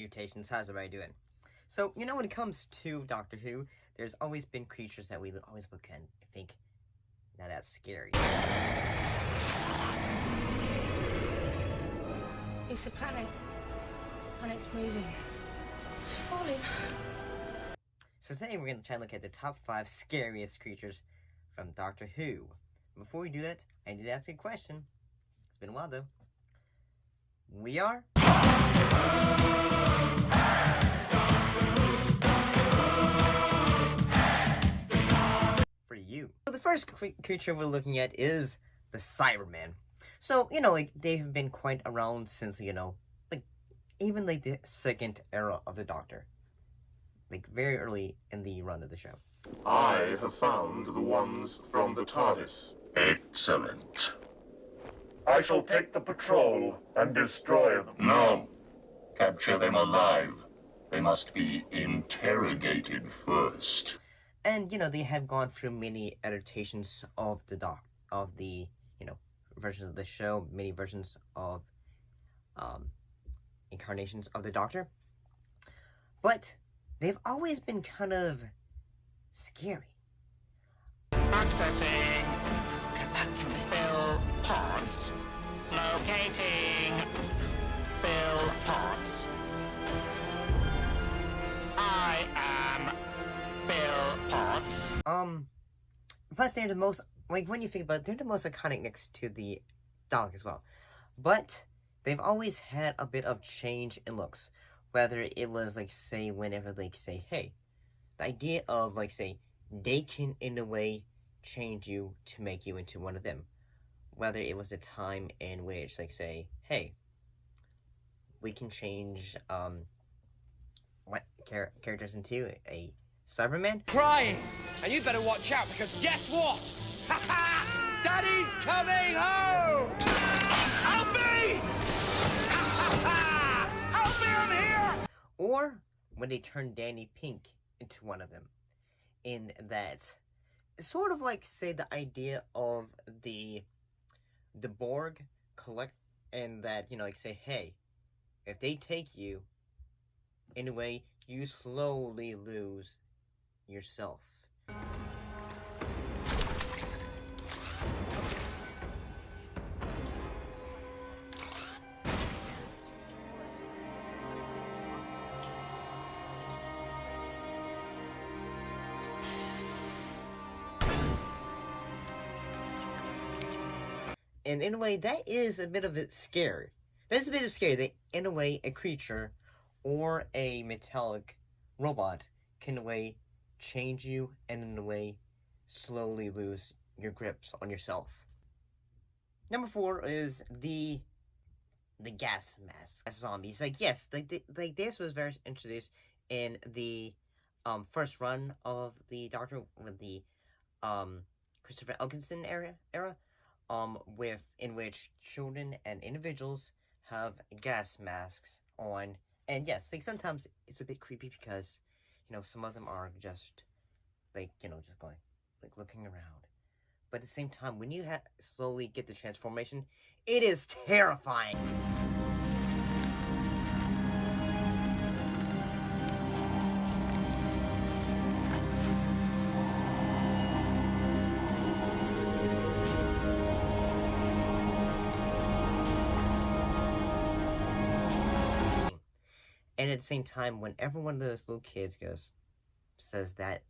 salutations, how's everybody doing? So, you know, when it comes to Doctor Who, there's always been creatures that we always look at and think, now that's scary. It's a planet. Planet's moving. It's falling. So today we're going to try and look at the top 5 scariest creatures from Doctor Who. Before we do that, I need to ask you a question. It's been a while though. We are... for you. So the first creature we're looking at is the Cybermen. So, you know, like, they've been quite around since, you know, like, even like the second era of the Doctor. Like, very early in the run of the show. I have found the ones from the TARDIS. Excellent. I shall take the patrol and destroy them. No. Capture them alive. They must be interrogated first. And, you know, they have gone through many adaptations of the you know, versions of the show, many versions of incarnations of the Doctor. But they've always been kind of scary. Accessing. Get back from it. Bill Potts. Locating. Bill Potts. I am Bill Potts. Plus they're the most, like, when you think about it, they're the most iconic next to the Dalek as well. But they've always had a bit of change in looks. Whether it was, like, say, whenever, like, say, hey, the idea of, like, say, they can, in a way, change you to make you into one of them. Whether it was a time in which, like, say, hey, we can change, what characters into a Cyberman? Crying! And you better watch out, because guess what? Ha-ha! Daddy's coming home! Alfie! Ha-ha-ha! Alfie, I'm here! Or when they turn Danny Pink into one of them. In that, sort of like, say, the idea of the Borg collect, and that, you know, like, say, hey, if they take you, in a way, you slowly lose yourself. And in a way, that is a bit of it scary. That's a bit of scary that, in a way, a creature or a metallic robot can, in a way, change you and, in a way, slowly lose your grips on yourself. Number 4 is the gas mask zombies. Like, yes, like this was very introduced in the first run of the Doctor with the Christopher Eccleston era. In which children and individuals have gas masks on, and yes, like, sometimes it's a bit creepy because, you know, some of them are just, like, you know, just going, like, looking around. But at the same time, when you slowly get the transformation, it is terrifying. And at the same time, whenever one of those little kids says that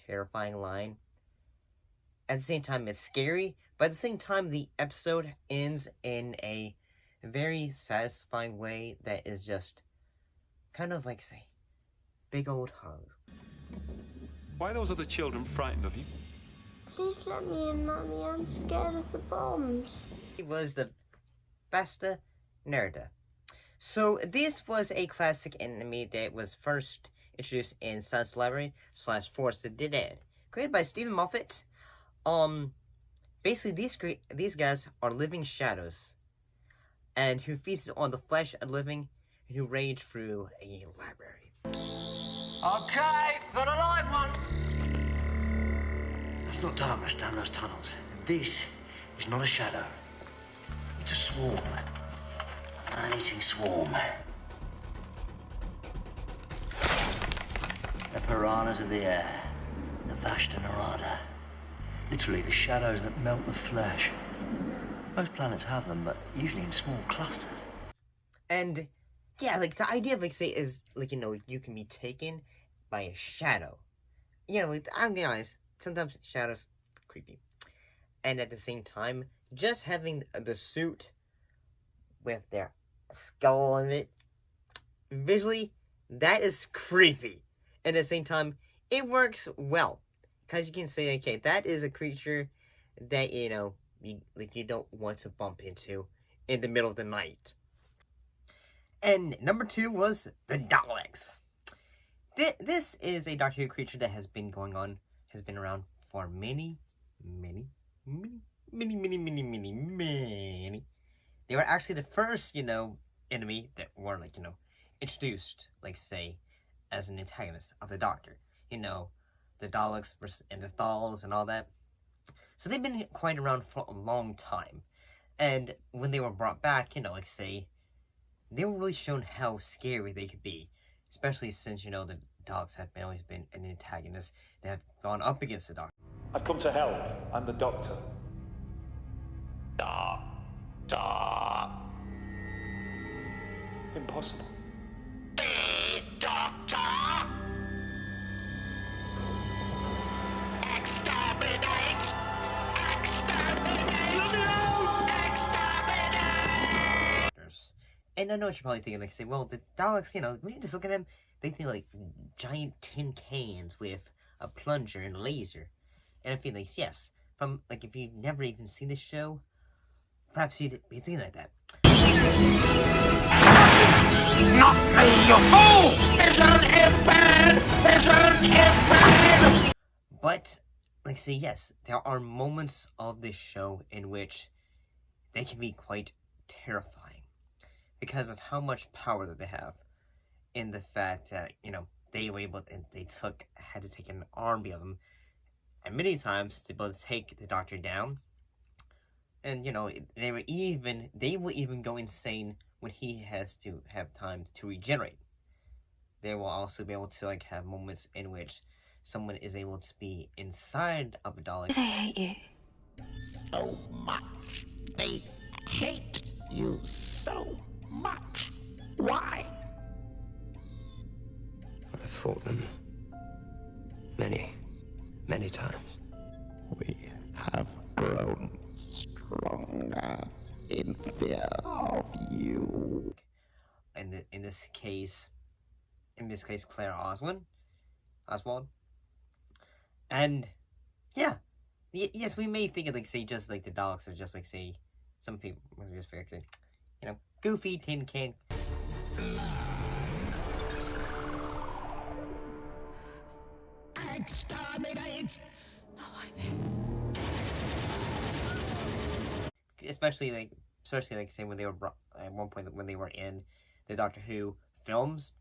terrifying line, at the same time it's scary, but at the same time the episode ends in a very satisfying way that is just kind of like, say, big old hug. Why are those other children frightened of you? Please let me in, Mummy. I'm scared of the bombs. It was the Vashta Nerada. So this was a classic enemy that was first introduced in Science Library / Force of the Dead, created by Stephen Moffat. Basically these guys are living shadows, and who feast on the flesh of living, and who rage through a library. Okay, got a live one. That's not darkness down those tunnels. This is not a shadow. It's a swarm. Man-eating swarm. The piranhas of the air. The Vashta Nerada. Literally the shadows that melt the flesh. Most planets have them, but usually in small clusters. And yeah, like the idea of like say is like you can be taken by a shadow. Like I'm being honest, sometimes shadows creepy. And at the same time, just having the suit with their skull on it, visually, that is creepy. And at the same time, it works well. Because you can say, okay, that is a creature that, you don't want to bump into in the middle of the night. And number 2 was the Daleks. This is a Doctor Who creature that has been around for many. They were actually the first, enemy that were, introduced, say, as an antagonist of the Doctor. The Daleks and the Thals and all that. So they've been quite around for a long time. And when they were brought back, say, they were really shown how scary they could be. Especially since, the Daleks have always been an antagonist that have gone up against the Doctor. I've come to help. I'm the Doctor. Impossible. Doctor! Exterminate! And I know what you're probably thinking, say, well, the Daleks, when you just look at them, they think like giant tin cans with a plunger and a laser. And I feel like, yes, from, if you've never even seen this show, perhaps you'd be thinking like that. Not me, you fool! Vision impaired! But, say, yes, there are moments of this show in which they can be quite terrifying. Because of how much power that they have. In the fact that, they were able, and had to take an army of them. And many times, to both take the Doctor down. And, they will even go insane when he has to have time to regenerate. They will also be able to, have moments in which someone is able to be inside of a Dalek. They hate you. So much. They hate you so much. Why? I've fought them many times. We have grown stronger in fear of you. And in this case, Claire Oswald. And yeah, yes, we may think of just the Daleks as just say some people just say, goofy tin can. Exterminate! Not like this. Especially say when they were at one point when they were in the Doctor Who films,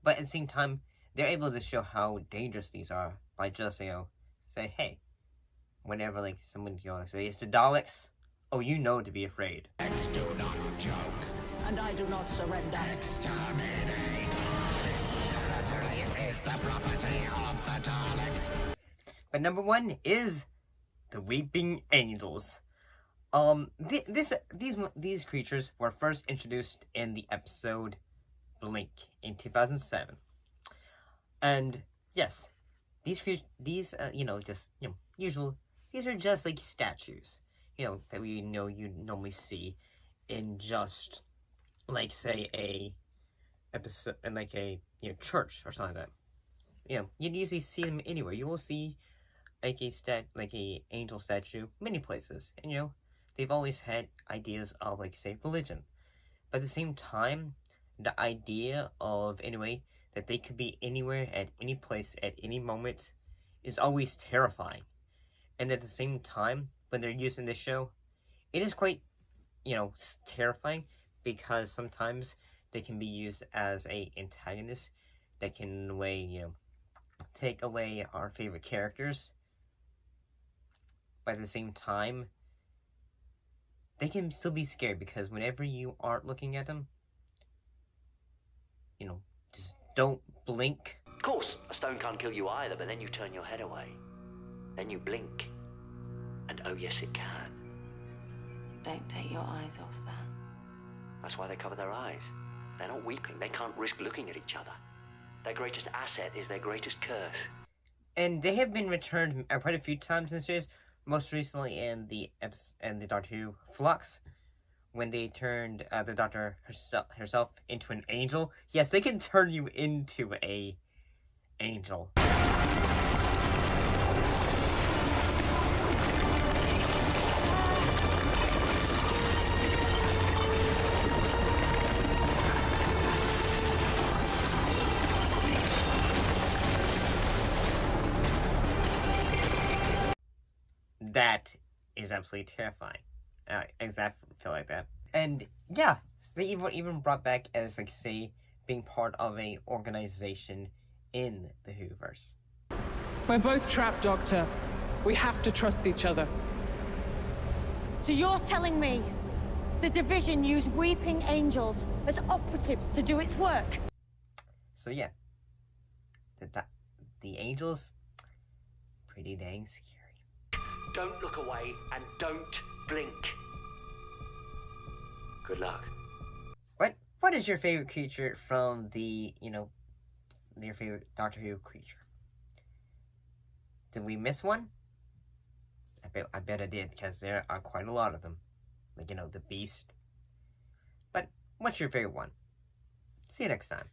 but at the same time they're able to show how dangerous these are by just say, hey, whenever someone say it's the Daleks, oh, to be afraid. Do not joke, and I do not surrender. Exterminate! This territory is the property of the Daleks. But number 1 is the Weeping Angels. These creatures were first introduced in the episode Blink in 2007. And yes, these are just statues, that we you normally see in just say a episode in a church or something like that. You'd usually see them anywhere. You will see a angel statue many places, and they've always had ideas of say religion, but at the same time, the idea of that they could be anywhere at any place at any moment is always terrifying. And at the same time, when they're used in this show, it is quite terrifying, because sometimes they can be used as a antagonist that can in a way take away our favorite characters, but at the same time they can still be scary, because whenever you aren't looking at them, just don't blink. course, a stone can't kill you either, but then you turn your head away. Then you blink. And oh yes, it can. Don't take your eyes off that. That's why they cover their eyes. They're not weeping. They can't risk looking at each other. Their greatest asset is their greatest curse. And they have been returned quite a few times in the series. Most recently in the Doctor Who Flux, when they turned the Doctor herself into an angel. Yes, they can turn you into a angel. That is absolutely terrifying. Exactly, feel like that. And yeah, they even brought back as, like, say, being part of a organization in the Whoverse. We're both trapped, Doctor. We have to trust each other. So you're telling me the Division used weeping angels as operatives to do its work? So yeah, the angels, pretty dang scary. Don't look away and don't blink. Good luck. What is your favorite creature from the, your favorite Doctor Who creature? Did we miss one? I bet I did, because there are quite a lot of them. Like, the Beast. But what's your favorite one? See you next time.